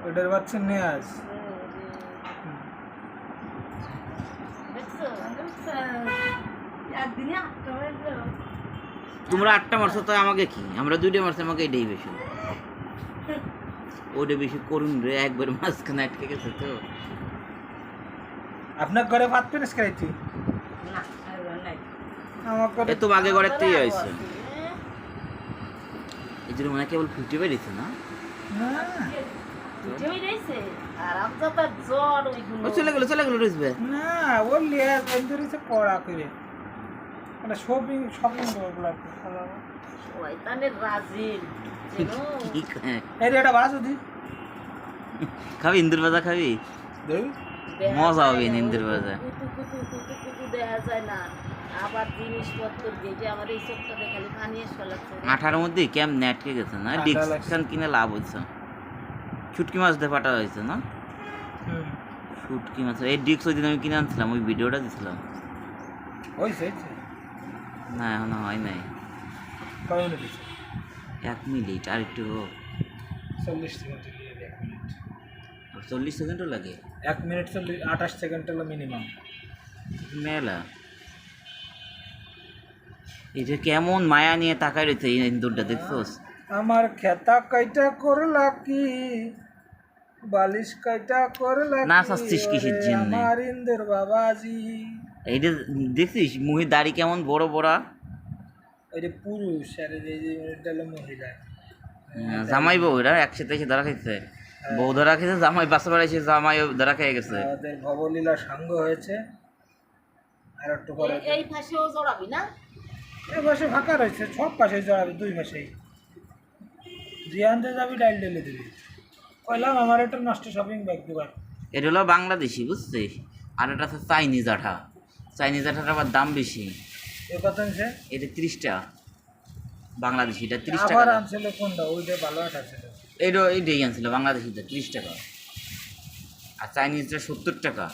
ওটার বাচ্চা নেয়াজ। তোমরা 8টা মারছো তো আমাকে কি? আমরা 2টা মারছি, আমাকে এটাই বেশি। ওটা বেশি করুন রে, একবার মাঝখানে আটকে গেছে তো। আপনার ঘরে ভাত পেরেস খাইছি আমার ঘরে এ তো আগে ঘরের থেকেই হয়েছে, এই জন্য মনে হয় কেবল 50 বেরিয়েছে না? না ও চলে গেল রইসবে। না ও লিয়া ধরেছে কড়া করে মানে শপিং ওগুলো এই রে এটা বাস দি খাবি ইন্দুর ভাজা খাবি? দেই মজা হবে ইন্দুর ভাজা। দেখা যায় না আবার জিনিসপত্র যেটা আমার এই চোখটাতে খালি পানি এসে লাগছে। 8টার মধ্যে কেমন আটকে গেছে না? ঠান্ডা ডিসকান কিনে লাভ হয়েছে। শুটকি মাছ দিয়ে ফাটা হয়েছে না? শুটকি মাছ এই ডিক্স ওই দিন আমি কিনে আনছিলাম, ওই ভিডিওটা দিছিলাম। হইছে না এখনো হয় নাই। কয় মিনিট হইছে 1 মিনিট আর একটু হোক। 40 সেকেন্ড লিয়ে 1 মিনিট 40 সেকেন্ডও লাগে 1 মিনিট 28 সেকেন্ড হলো মিনিমাম। মেলা এটা কেমন মায়া নিয়ে তাকাই রয়েছে এই ইন্দুরটা, দেখছোস? আমার খেতা কয়টা করলা কি বালিশ কয়টা করলা না চাচ্ছিস কিসের ওরে জন্যে? আমার ইন্দুর বাবাজি এইটা দেখছিস মুহি দাড়ি কেমন বড় বড়? ওই যে পুরুষ আর এই যে এটা হলো মহিলা। জামাই বউ এরা একসাথে এসে ধরা খাইছে, বউ ধরা খেয়েছে, জামাই বাসা বাড়াইছে, জামাই ধরা খেয়ে গেছে। আমাদের ভবলীলা সাঙ্গ হয়েছে আর একটু পরে এই পাশেও জড়াবি না? এই পাশে ফাঁকা রয়েছে, সব পাশে জড়াবে, দুই পাশেই জিয়ানতে যাবি ডাইল ঢেলে দিবি। কইলাম আমার একটা নষ্ট শপিং ব্যাগ দোকান। এটা হলো বাংলাদেশি বুঝছিস, আর এটা হচ্ছে চাইনিজ আঠা। চাইনিজ আঠার আবার দাম বেশি, এ কত আছে? এটা 30 টাকা বাংলাদেশি, এটা 30 আবার টাকা। আনছিল কোনটা? ওইটা ভালো আটা ছিল। এইটাই আনছিল বাংলাদেশিটা 30 টাকা, আর চাইনিজটা 70 টাকা।